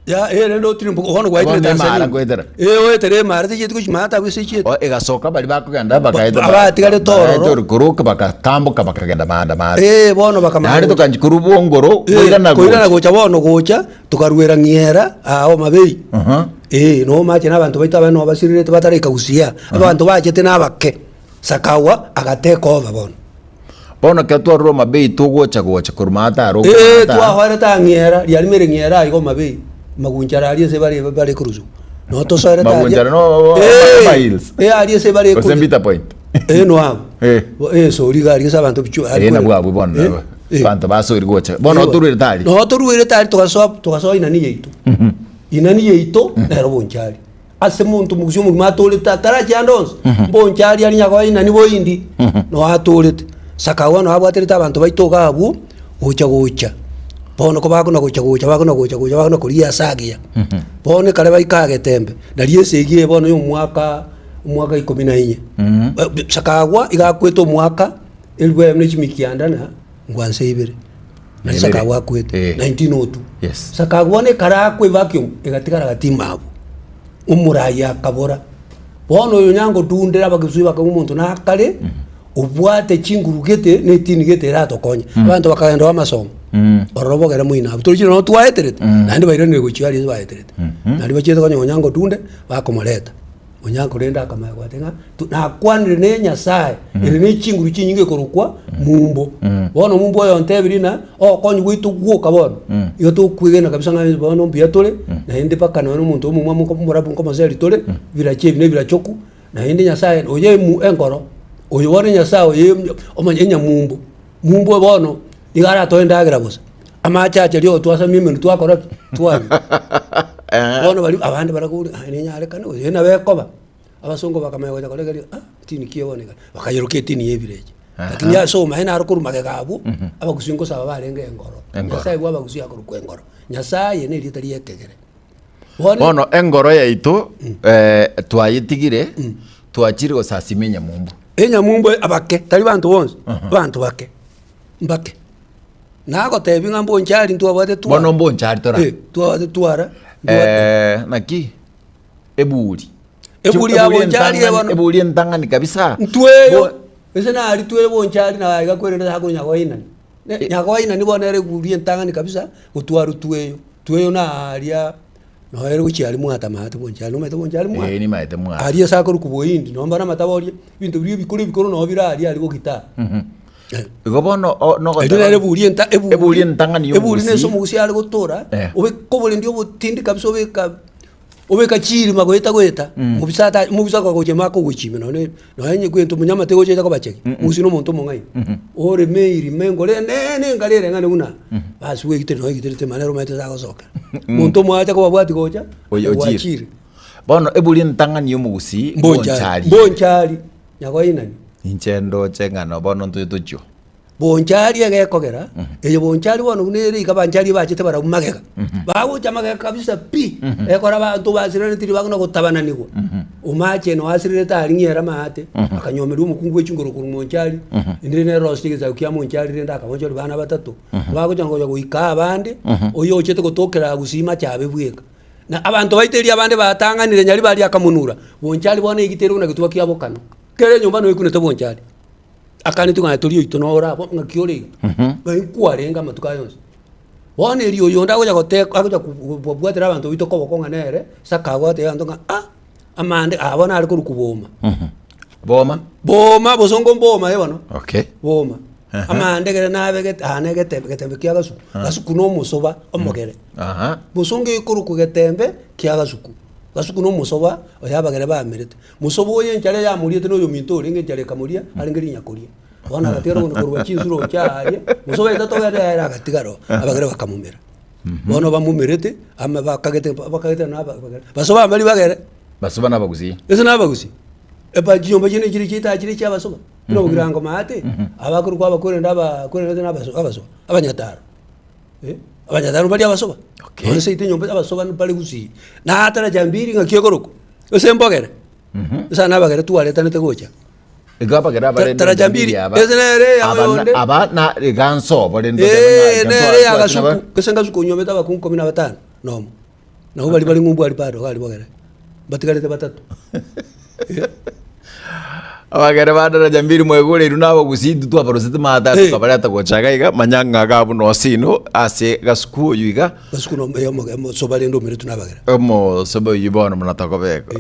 ya ndo tiri mbono gwaitire Tanzania wetere mara tije tukushimata bwise igasoka bali bakugenda bakaida abatigale tororo kuruka bakatambuka bakagenda manda bono bakamara nari tukanjikuru bongoro koirana gocha bono gocha tukarwera ngiera aho mabei no mache nabantu baita bano basirire batareka gusia abantu bachete nabake Sakawa agateka over bono ketwarro mabei tugocha kurumata ro twahore tangiera yali mere ngiera igo mabei magunjara ali se bari cruzo no to sore ta magunjara no miles ali se bari cruzo sembita point no abo so ri gari sabantu bichu ali na bwa bono bantu baso iri gocha bono turwire tali no turwire tali tukaso inani yeito inani yeito nero bonchari ase muntu mugusyo mu matole tatara cyandonse bonchari ali nyako inani boyindi no atolete Sakawa no abwatereta abantu baitoka abu gocha bono ko bakona gocha kuria sagia bono kale baikage tembe ndariye segie bono yo mwaka 14 Sakawa igakweto mwaka elwe mnechimikianda na ngwanse ibere na Sakawa kweto 1902 yes Sakawa ne kara kwe vacuum igatikara gatima abu umuraya kabora bono yo nyango tundera bagisuba ka umuntu nakale ubwate chingurugete netinigete ratokonya abantu bakagenda wamasomo orobogera muina turikino no twaeterete nandi bairane guchiari baeterete nandi bachete konya onyango tunde bakomoreta onyango renda akamagwa tenga na kwanire ne nyasaye iri ne chinguru chinyinge korukwa mumbo bono mumbo yo ntebirina konyi gwitu guoka bono iyo to kwigena kabisa ngani bono mbia tole na ende pakana no muntu mumwa muko murabu ngoma zeri tole birachebi ne birachoku na ende nyasaye oye mu enkoro oyo wone nyasawo omanyenya mumbo bono igara to endagira busa amachache lyo twasa mimi twakora twa bono bali abandi barakuri ninyare kane oyo na bekoba abasongo bakamaye kwa kale tini kiyoboneka bakayiruke tini yebireje lakini ya so mahena arukuru magagabu abagusingo saba barenge engoro nyasaye bwa bagusiya ku engoro nyasaye ne litari yekegere bono engoro yaito twayitigire twachiri gosasimenya mumbo mumbo abake tali bantu bonse bantu bake mbake nako tebi ngambo nchari ntwabate tu bono mbo nchari tora twabate twara naki ebuli abo nchari ebono ebuli ntangani kabisa ntweyo ese na ali twele bo nchari na igakwerenda hakunya kwaina nyakwaina ni bonere ebuli ntangani kabisa utwaru tweyo na alia no ero uchi ali mwata mahate bonchali no mete bonchali mwa ni mate mwa ali sakuru kuboyindi no mbara matabori bintu biri bikuru no bira ali go gita gobono no ere buli ntangani yo ebuli neso mugusi ali gotora obe kobole ndio botindi kabisa obeka chiri magoeta mubisa kwa gojema ko guchime no yenye kwento munyama tego cheta ko bacheki musi no muntu mongai ore meiri mengole nene ngalere ngane una basi we kitero te manero mete za gosoka muntu mwacha ko babwati gocha chiri bono ebuli ntangani yo mugusi bonchali nyako inani inchendo chengano bono ntucho bonchali agekogera eyo bonchali wono unere ikabanchali bachete bara umageka bawo chamageka kabisa pi ekora bantu basirane tiri bagona gutabana nigo umache no asirire tari nyera mate akanyomera umukungu w'ekingoro ku monchali indire ne rosti za kya monchali renda akabonchali bana batatu bago jango guika abande oyo chete gutokera gusima cyabe bweka na abantu baiteri abande batanganire nyali bali akamunura bonchali bone igitero na gituba kyabokano kere nyumba no ikunete bonchali akani tungana turiyo itonora ngakiore baikwarenga matuka yonse wone riyo yonda goja goteka agoja kubwatira abantu bitoko bokonga nere Sakawa te andonga amande abona ari kurukuboma boma bosongo mboma yebano okay boma amande gere nabege getembe kyagasu gasuku no musoba omogere bosongo ikuruku getembe kyagasuku gasuku no musoba oyabagere bamerete musobo oye nchale ya muriete no yo mintori ngenchale kamuria alingeri nyakuria bona gatero no kurwa chinzuro cyari musoba itatoga era gatigaro abagere bakamumera bono bamumerete ama bakagete na basoba amali bagere basoba nabaguzi ese nabaguzi eba jiyomba jine jiri chita jiri cyabasoba no bugirango mate abakuru kwa bakore ndaba kore nabasoba abanyataro abanyataro bali abasoba okay ese itinyomba abasoba bali gusi na atara jambiri ngakiyogoroko ese mbogere esa nabagere tuwaleta nete gocha igaba gera bare tarajambiri ezenere abana ganso bare nere agasuku kesenga zuko nyometa bakunko 15 nomo nabo bali ngumbu ali paro gali bagere batigarete batatu abagere badaraja mbiri mwegure iru nabo gusindu twa parosete mata tukabareta gochaga iga manyanga gabu no sino ase gasuku yuiga gasuku no mo sobalendo mere tunabagera mo sobo yibono munatako beko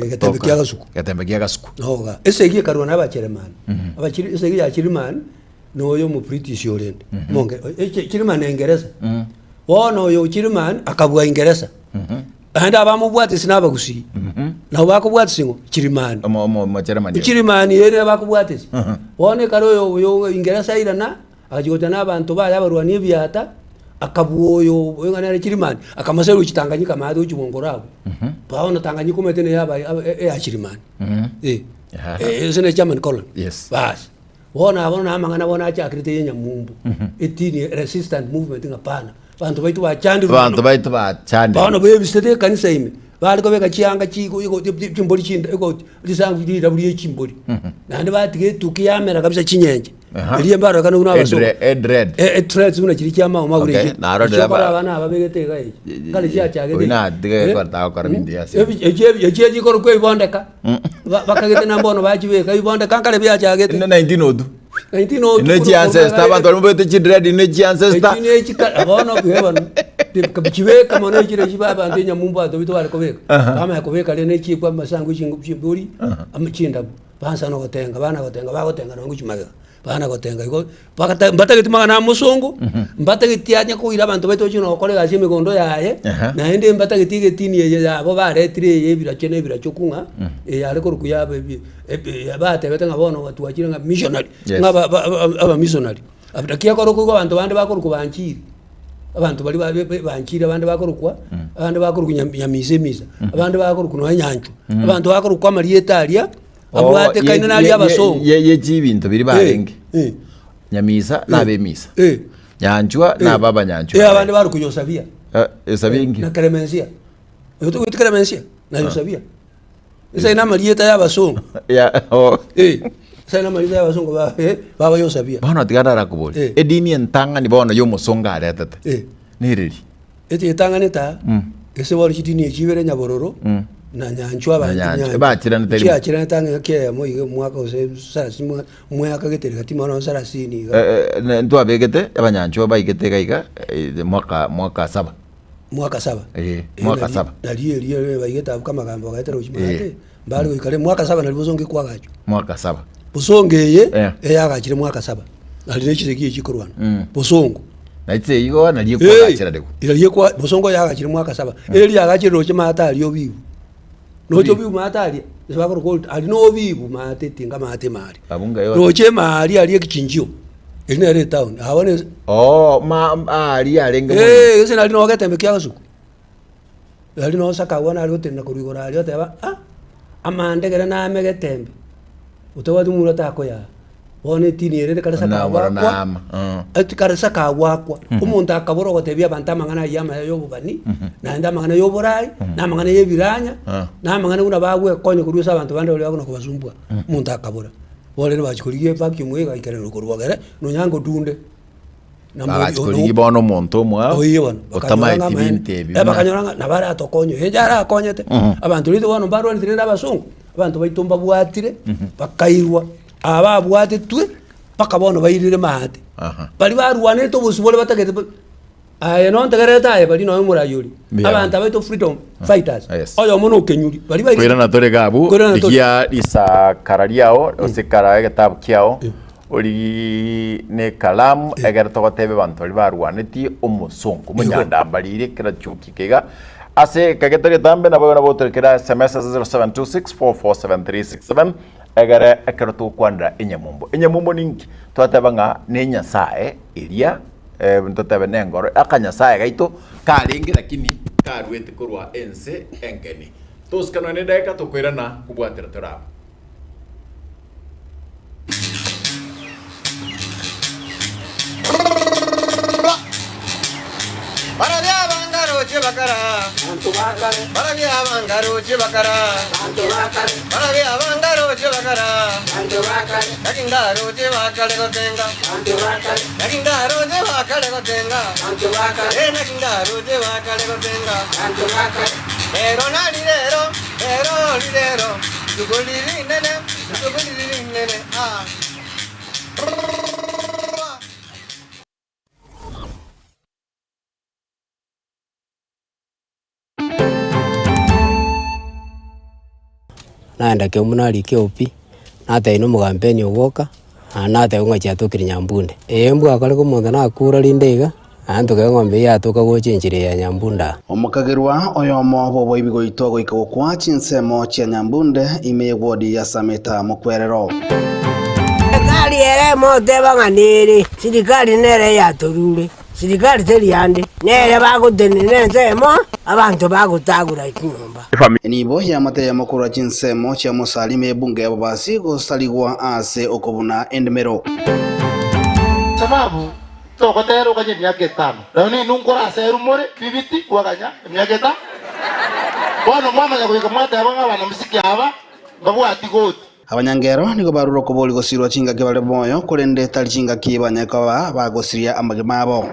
gatembe kia gasuku noga esegi karwa n'abacheremani abachiri esegi ya chirimani noyo mu British Orient monge chirimani Engereza wono yo chirimani akabwa Ingereza anda abamubwate sinabagusi na bakubwate singo chirimani mo chirimani yene bakubwate wone karo yo Ingereza irana akajigota n'abantu bayabarwani byata akabuoyo ngana chirimani akamasero chitanganyika maado chibongorabo baona tanganyika umetene yaba ya chirimani sene German colony bas wona amangana wona achakrite yenya mumbu etini resistant movement ngapana bantu baitu bachandi baona bebisete kanisa ime bali ko beka chianga chiko iko chimboli chinda iko lisangu lira buli chimboli nande batige tukiyamera kabisa chinyenje eliye mbaro kana una baso edred una chiri chama magure chokora bana ababegete gai kali chiachagete ina dige kwarta ko rabindi yase eje ko ko ibondeka bakagete nambono bachibeka ibondeka kale byachagete 1902 Ineji ancestor bantu bamubete chidred ineji ancestor ineji abono bwebano kabichiweka mono chire chibaba ndenya mumbu ato bitu bali kobeka kama yakobeka lene chikwa masangu chinguburi amchinda bansa no gotenga bana gotenga bagotenga no nguchimaga bana gotenga iko bakata mbatagiti magana musungu mbatagiti anya kuira abantu beto chino kolega chime gondo yaye na ende mbatagiti getini ye abo baretire ye bira chene bira chokunga yale ko kuyabe abate betenga bono watu wachira nga missionary ngaba aba missionary abatakia ko ko abantu bande bakoro kubanchiri abantu bali banchira abandi bakorukwa abandi bakorukwa nyamize miza abandi bakorukwa no nyancho abantu bakorukwa marietalia abwate kaina nali abasongo ye jibintu biri barenge nyamiza nabe misa nyanchwa na baba nyanchwa abandi bari kuyosabia esabingi na Clemencia yoto kwita Clemencia na yosabia esa ina marieta y'abasongo sana marieta y'abasongo baba yosabia bana tigara kuboli edini entanga ni bona yo musonga aretata niriri eti etanga neta ese wari chitini echibere nyabororo na nyanchwa abandi bachira nteri chira tanga ke mo mwaka ose sarasi mwaka getere katima no sarasi ni ndo abegete abanyanchwa baigete gaiga mwaka saba mwaka saba daliye baigeta kama gambo gaitero chimate bali ikale mwaka saba nalibozonge kwagacho mwaka saba busongeye eyagachire mwaka saba aline chireki chikorwana busongo naitse yigo naliye kwagachira deko iliye kwa busongo yagachire mwaka saba eli yagachire roche mata aliyo bibu nocho bibu mata ali sebakoro gold ali no bibu mate tinga mate mari abunga yo roche mari aliye kichinjio ine re town awone ali alenge ese nali no gatembe kyagasuku ali no saka wana ali otenna kurigora ali oteba amande gere na megetembe utawadu murata koya wone tini ere kare saka wakwa ati kare saka wakwa umuntu akaboro gotebya bantama ngana yama yobubani na ndama ngana yoborai na mangana yebiranya na mangana una bagwe konye kurusa abantu bande bali bakona kubasumbwa umuntu akabora wole bachikuriye vacuum we gaikere rukorwagere no nyango dunde bachikuriye bono muntu mwa otama itibinte bakanyora na bara atokonyo ejara akonyete abantu lito bono baro ntirenda basungu abantu baitumba bwatire bakairwa aba bwate twe paka bono bairire mahate bali barwane to busubole batagete aye no ntagareta bali no murayuri abantu abaito freedom fighters oyo muno kenyuri bali bali kwira na tore gabu ikia isa karariao osekara getabu kiao ori ne kalam egar to tebe bantu bali barwane ti omusonko munyanda balire kira chuki kega ase kagetore tambe na bona botor kira SMS 0726447367 egare ekerto kwandra enyamumbo ninki twatebanga nenya sae iria ntotebe nengoro akanya sae gaito karingi lakini karwete kurwa ense enkeni toskano ne deka tokwirana kubwatira toraba Bakara, Barabia Mangaro Chibakara, Barabia Mangaro Chibakara, Nakindaro Chibakara Gotenga, Nakindaro Chibakara Gotenga, Nakindaro Chibakara Gotenga, Pero nalidero, pero lidero, suguliri nene, ah. naenda ke munari ke opi nata ino mugampeni ogoka nata ngo chatukiri Nyambunde embu akale ko muntu nakura lindega antu ke ngombe yatuka gochenjire ya Nyambunda omukagirwa oyomo bobo ibigo itogo ikogokwa chinsemo chia Nyambunde ime wodi ya Sameta mukwerero serikali ere mote banganiri serikali nere yatorure serikali teriande nere bagutenene nsemo abantu bagutagura ikinyumba nibo ya mate ya mukuru chinsemo chia musalime bunge ya babasi gosaligwa ase okobuna endemero sababu tokotero kanye miaka 5 leo ni nunkora seru more bibiti kwaganya miaka 5 bono mama ya kuyikamata abanga bana musiki aba babwa atigoti abanyangero niko baruro koboli gosirwa chinga kibale moyo kurende tali chinga kibanyaka bagosiria amagimabo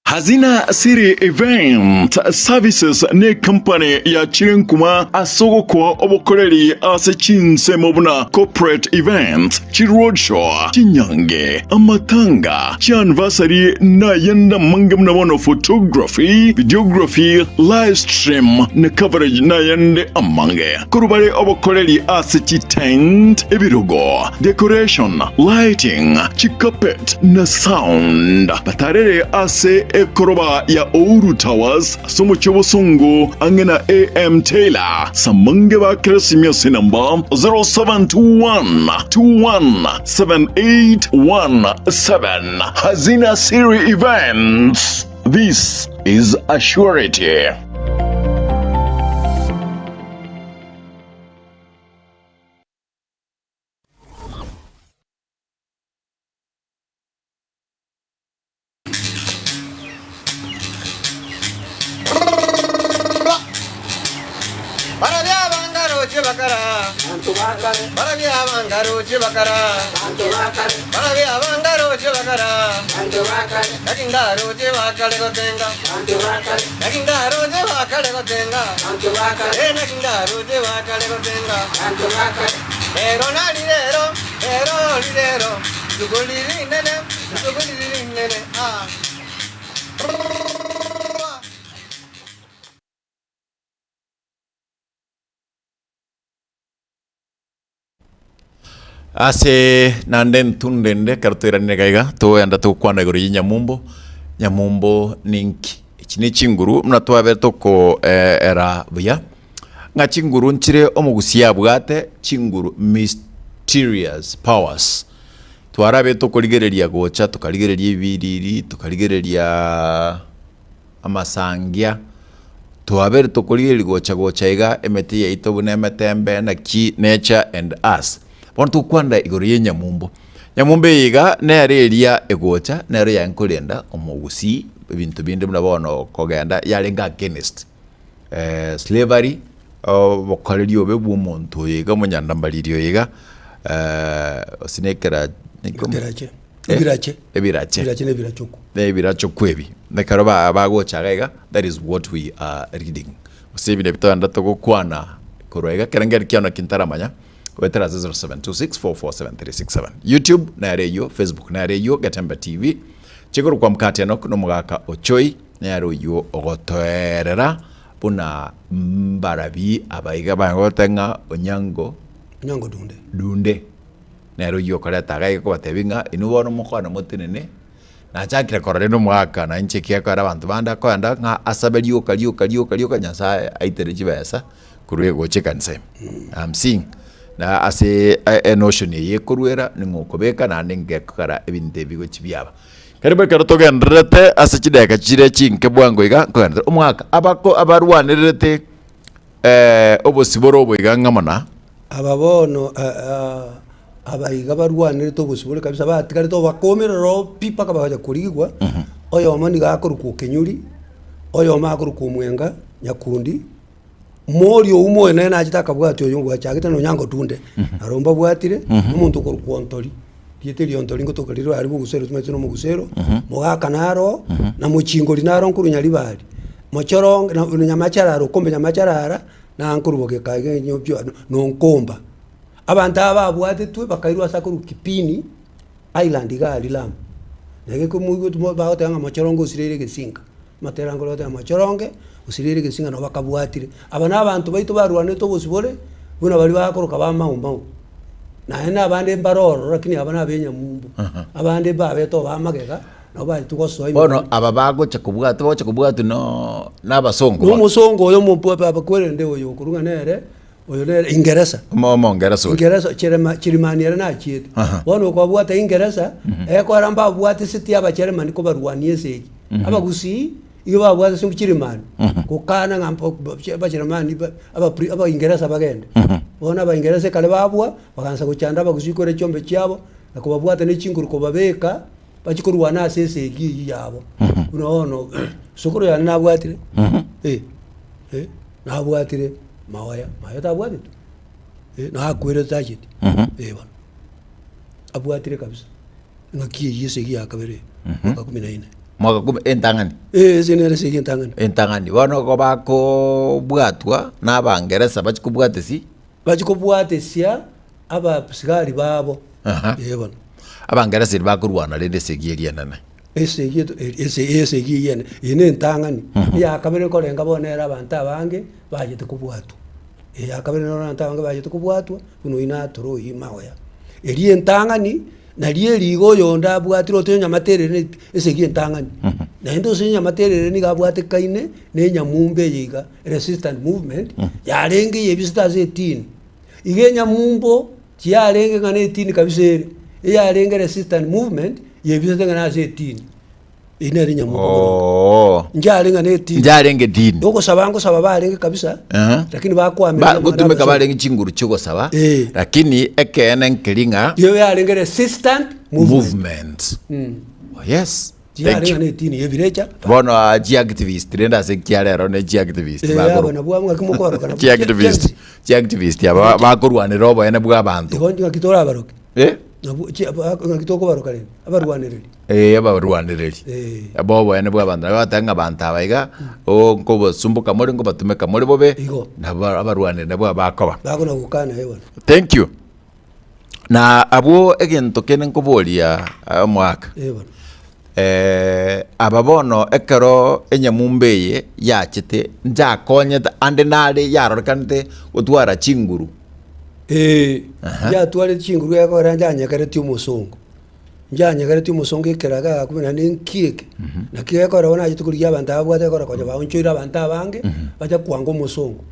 Hazina Siri Event Services ne company ya Chirenkuma asogoko obokoreri ase chinsemo buna corporate event chiroadshow chinyange amatanga chianniversary na yenda mangamna bono photography videography live stream na coverage na yende amange kurubare obokoreri ase tent ebirogo decoration lighting chikapet na sound batarere ase koroba ya Ouru Towers somo chobosungu angena AM Taylor samange ba kresimia sinamba 0721217817 Hazina Siri Events. This is a surety. Pero lidero, suguliri nene, ah. Ase nanden tundende kartuira negaiga to yanda to kwanda gori Nyamumbo ninki ichini chinguru mnatwabe toko era buya nga chinguru nchire omugusia bwate chinguru mysterious powers twarabe toko ligereria gocha tukaligereria ibiriri tukaligereria amasangia twabere toko ligereria gocha iga emeti ya itobune emetembe na ki nature and us bontu kwanda igori Nyamumbo yiga nereria egocha nere yankolenda omugusi bintu bindi mnabono kogenda yalenga against slavery bokorerio bebu muntu yiga munyandambalirio yiga osinekera ebirache kwebi nekaroba bagocha gaiga. That is what we are reading usibine bitanda to gukwana korwega kerengeri kiana kintaramanya wetera 0726447367 YouTube na radio, Facebook na radio, Gatemba TV chikuru kwa mkate nok no mugaka ochoi na radio ogotoerera buna mbarabi abaiga bangotenga onyango dunde na radio koleta gai ko batebinga inubono mukwana motinene na chakira korere no mugaka na nchekia kwa abantu banda ko anda nga asabelio kalio nyasaye aitereji besa kuruye gochekanse. I'm seeing na ase notion ye kuruera ningokobeka na ningekara ebinte bigo chibyaba karibe karotoga ndrete ase chideka chire chinke bwango iga kwenda umwaka abako abarwanirete obosiboro oboiga ngamana ababono abaiga barwanirete obosiboro kabisa batikare to bakomerero pipa kabaja kurigwa oyo omani gakoruko kenyuri oyo makuru kumwenga nyakundi morio umo ene na chitaka bwati oyo ngwa chagita no nyango tunde aromba bwatire umuntu ko kwontoli tieteri ontoli ngo tokaliro ari bugusero tumetse no mugusero mugaka naro na muchingo linaro nkuru nyalibali mochoronge na nyamachararo kombe nyamacharara na nkuru boke kage nyobyo no nkomba abantu aba bwate twe bakairwa sakuru kipini island gali lam nege ko mugo tumo ba tanga mochorongo usirere gesinga materango lote mochoronge usirere gesinga no bakabwatire abana abantu baito barwane to bosibole buna bali bakoroka bamahumba na ena abande mbaroro lakini abana benya mumbu abande babeto bamagega no bali tukoso bono aba bagocha kubwatu no nabasongo no musongo oyo mumpu baba kwelende oyo kurunga nere oyo nere Ingereza Ingereza chirimani era na chiete bono kwa bwata Ingereza eko aramba bwate siti aba chirimani ko barwanie segi aba gusi iyo babwate singu chirimani kukana ngampo ba chirimani aba Ingereza bagende bona aba Ingereza kale babwa bakanza kuchanda bagusikore chombe cyabo nakubabwata ne chinguru ko babeka bachikurwana sese igi yabo unono sukuru ya nabwatire nabwatire mawaya tabwatire na akwere zachiti bana abwatire kabisa ngakiye yese igi yakabere mwaka 14 mwaka 10 entangani zinere sigi entangani bono ko bako bwatwa n'abangereza bachikubwatesi bachikubwatesia aba sigari babo bana abangereza bakurwana rende segiye nana ese giyene ine ntangani ya kabere ko renga bonera abantu abange bajete kubwatwa ya kabere no abantu abange bajete kubwatwa kuno ina toro imawaya eri ntangani na rie ligo yonda bwatiro to nyamaterere ese giye ntangani na ndo se nyamaterere ni gabwate kaine ne nyamumbe yiga resistance movement ya renge yebista 18 igenya mumbo tia renge ngane 18 kabisere ya renge resistance movement yebista ngana 18 ine rinya mumbo njarenga ne 18 njarenge dini doko sabango sababarenge kabisa lakini bakwamira gutumeka barenge chinguru chugo saba lakini ekene nkilinga yo ya renge resistance movement yes njarenga ne 18 yebirecha bono activist renda se kialero ne activist bagoro na bwa mwaka mukoro kana activist aba bakurwane robo ene bwa bantu igonja kitora baroke ngakitoko baroka rene abarwanireri abarwanireri abo ene bwa bantu batanga abantu abaiga o ngo sumbuka muri ngo batumeka muri bobe na abarwanireri nabo bakoba bagona gukana hewa thank you na abo egento kenen ko bolia mwaka ababono ekero enyamumbeye yachete njakonye ande nale yarorkante utwara chinguru ya twale chinguru yako ranja kare ti musongo njanya kare ti musongo ikeraga kumena nenkike na kiyeko rabona yitukuri yabantu abwate ko rakoja baunchira abantu abange baja kwango musongo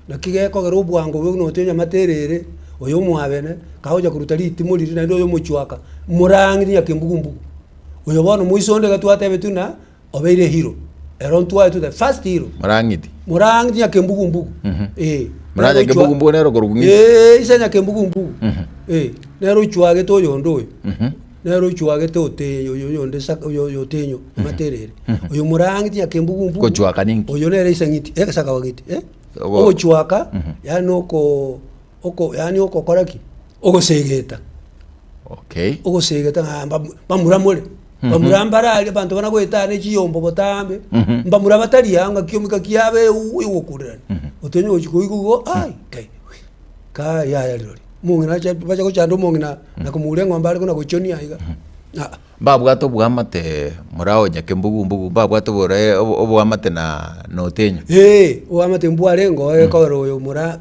na kiyeko gero bwango bwo no tenya materere oyo mwabene kahoja kurutali itimuliri na ndo yo muchwaka murangi yakembugumbu oyo bono muisonde gatwate betuna obeire hero eron twa to the first hero murangi yakembugumbu muranya kembugumbu nero korugungi isanya kembugumbu nero chwage to yondo nero chwage to te yo yonde sak yo tenyo materere oyo murangi yakembugumbu ko chwaka ningi oyo nero isangiti saka wagiti ogo chwaka yani oko yani oko koraki ogo segeta ogo segeta bamuramole bamurambara ali bantu bana kwetane chiyombo botambe mbamura batali yanga kiyomika kiyabe uwo kurana otenyo ochikuigugo ai ka ya lori mungina cha bacha ko chando mungina na kumulengo mbali kuna kuchoni aiga babwa to bwamate murao nyakembugu babwa to bore obwamate na notenyo obwamate mbwarengo ekoro yo mura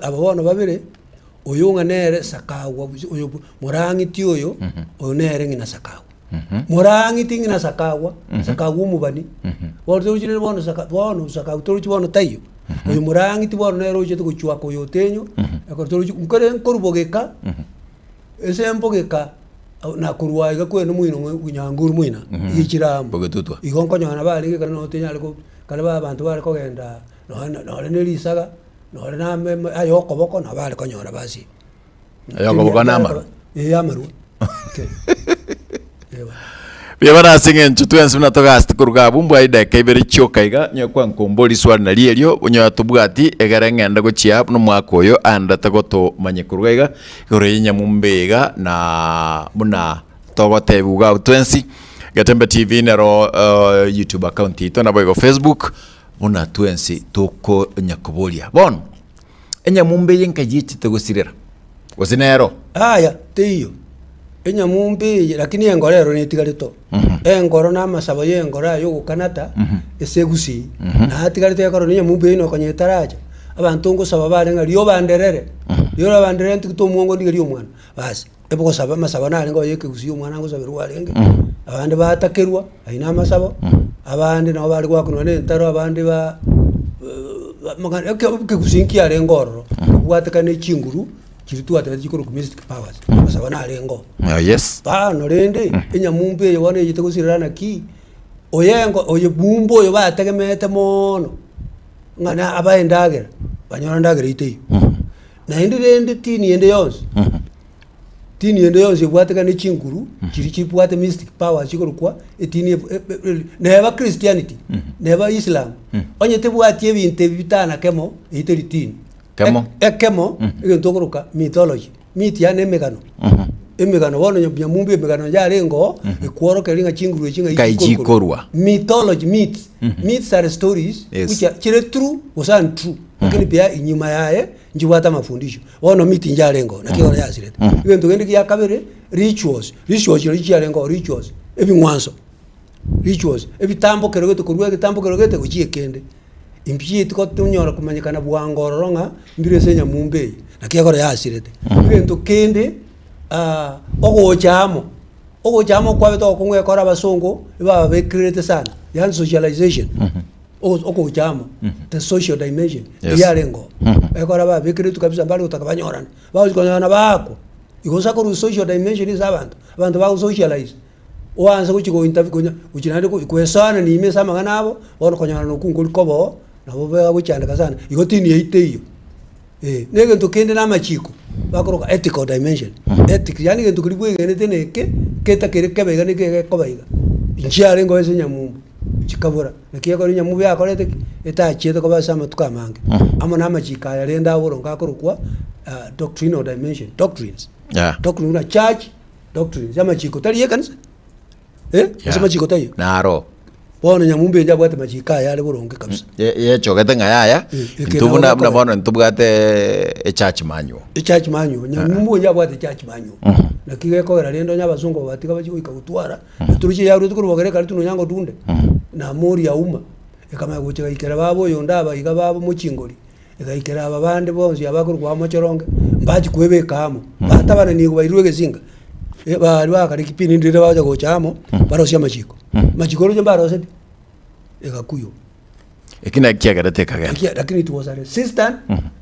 ababono babire oyunga nere sakawa oyo murangi ti oyo onere ngina sakawa murangi tingi na sakawa sakawa mubani bordo uchire bono sakawa toruchi bono tayo oyo murangi ti bono nero uche tukuchwa ko yotenyo ako toruchi mukore nkorubogeka ese mbogeka na kurwaiga kweno mwino kunyanguru mwina ichirambo bogetutwa igonko nyana bali kana no tenya aliko kale ba bantu bali ko genda no ne lisaga no na ayoko boko na bali ko nyona basi ayoko boko na amaru amaru Bia singencho twensi muna togasti kuruga bumbu ida kaibere chokaiga nyakwa nkomboli swali na lielio onyo atubwati egara ngenda gochia no mwaka oyo anda tagoto manye kurugaiga gore nyamumbega na muna togote buga twensi Gatembe TV nero YouTube account ito na boigo Facebook muna twensi toko nyakobolia bon enyamumbe yenkajiti togosirira gosinero aya tiyo enyamumbi lakini engorero nitigarito engoro na masabo yengora yo gukanata esegusi na hatigarito yakoro nyamumbi ino konyetaraja abantu ngo saba barenga riyo banderere riyo banderere ntikuto muongo ndigeri omwana basi ebo saba masabo na ngo yekegusi omwana ngo sabirwa renge abandi batakerwa aina masabo abandi nabo bali gwakuno ne ntaro abandi ba magana kegusinki arengoro bwatakane chinguru kiritu atati chikoro mystic powers basaba na rengo yes no rende enyamumbe yone yite gusirana ki oyengo oye bumbo yo bategemete mono ngana abaendagera banyora ndagera ite na indi rende tini ende yonse tini ende yonse bwatekane chinguru kiri chipwate mystic powers chikoro kwa etini neba christianity neba islam onye tebwati ebinte bitana kemo ite litini Kemo, igentokoroka mythology. Myth ya nemegano. Emegano wono nyamumbi emegano ya rengo ekworo kelinga chinguru chinga kaijikorwa. Mythology myths. Myths are stories which are chire true was untrue. Lakini pia inyuma yae njiwata mafundisho. Wono myth nja rengo na kiona ya sirete. Igentokende ya kabere rituals. Rituals ya rengo rituals. Ebi mwanzo. Rituals. Ebi tambo kerogeto kurwa tambo kerogeto kuchie kende. Impie tiko tunyora kumanyikana bwangororonga mbire senya mumbe nakiyakora yasirete ibintu kende ogochamo kwa beto kungwe kora basongo baba be create sana yan socialization ogochamo the social dimension yarengo ekora baba be create kabisa bali utakabanyora bazikonyana bako ikosa ko social dimension is abantu ba socialize oanza kuchiko interview kuchinande kwesana ni imesa maganabo ono konyana no kunguli kobo nabo bega buchandika sana igotini yeite iyo nege ntokende na machiko bakoroka ethical dimension ethic yani ngento kuri bwegene teneke keta kere kabega neke kobaiga inchare ngo ese nyamumbu chikabura nakiya ko nyamumbu yakorete etachete ko basama tukamange amo na machika ya renda boronga korokwa doctrinal dimension doctrines doctrine na church doctrines ya machiko tali yekanisa ese machiko tayo naro bono nyamumbe nja bwate machika yale boronge kabisa ye chogete ngaya ntubu na bono ntubwate church manyu nyamumbe nja bwate church manyu nakige ko ralendo nya bazungu batika bachika gutwara turuchi ya rutu kurubogere kali tuno nyango tunde na muri ya uma ekama guchika ikera babo yonda bayiga babo muchingoli ekaikera ababande bonzi abakuru kwa mochoronge mbaji kwebeka amo batabana ni kubairwe gezinga bari bakari kipini ndire baje gochamo barosia machiko machiko ryo barose ekakuyo ekina kiagarate kagenda lakini it was a resistance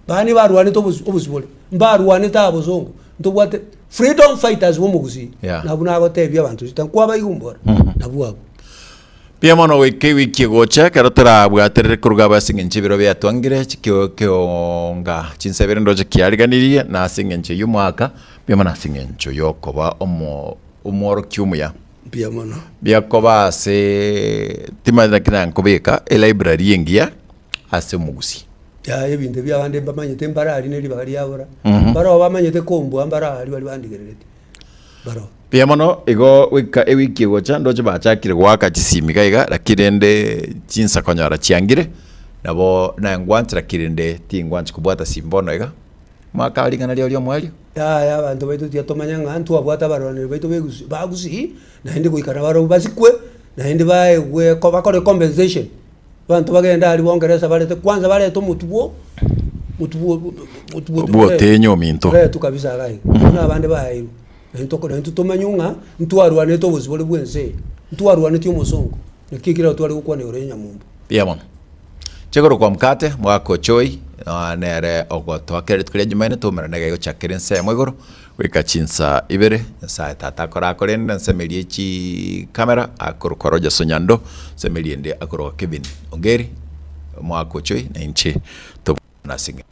bani barwane to obusibole mbarwane tabo zongo ntobwate freedom fighters womugusi nabuna gotebya abantu zitankwa bayumbora nabuabo pia mono wiki gocha karotera bwaterere kuruga basingenche biro bya twangire kionga chinsebere ndoje kiariganirie na singenche yumwaka pia mana singencho yokoba omoro kyumuya pia mono bia koba se timana kinan kobeka e library yengia ase mugusi ya ebinde bya bande bamanyete mbarari neri bagari yabora baro bamanyete kombo ambarari bali bandigerete baro pia mono ego wiki gocha ndoje bachakire gwaka chisimi kaiga lakirende chinsa konyara chiangire nabo na ngwantra kirende tingwanchi kubwata simbono ega makaringana lyo mwali ya abantu baitu tiatomanyanga antu abwata barone baitu begusi bagusi na hindi kuikana baro basikwe na hindi bae ko bakore compensation bantu bagenda ali bongereza balete kwanza balete mutubo tenyo minto tukabisa gai na bande bae nto tomanyunga ntwarwane to buzibole bwense ntwarwane tyo musongo nikikira twali gukwane urenya mumbu pia mono chegoro kwa mkate mwako choi nere ogotwakere tukire jumaine tumera nege gochakire nse mwigoro wika chinsa ibere sa tata kora korenda nsemerie chi kamera akorokoroja sonyando semerie ndi akoro Kevin Ongeri mwako choi na inchi to na singe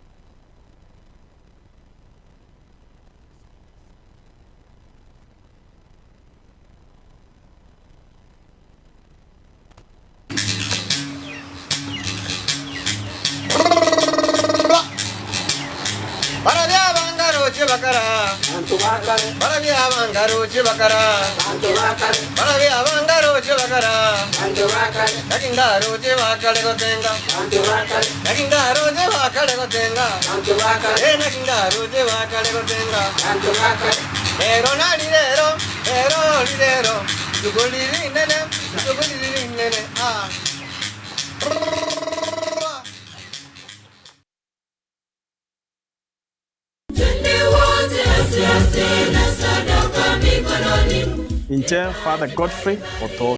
bakara Barabi abangaro chibakara Barabi abangaro chibakara Nakingaro chibakale gotenga Nakingaro chibakale gotenga Nakingaro chibakale gotenga Ero nalirero Ero lirero Sugoliri nene ah Inche Father Godfrey Otto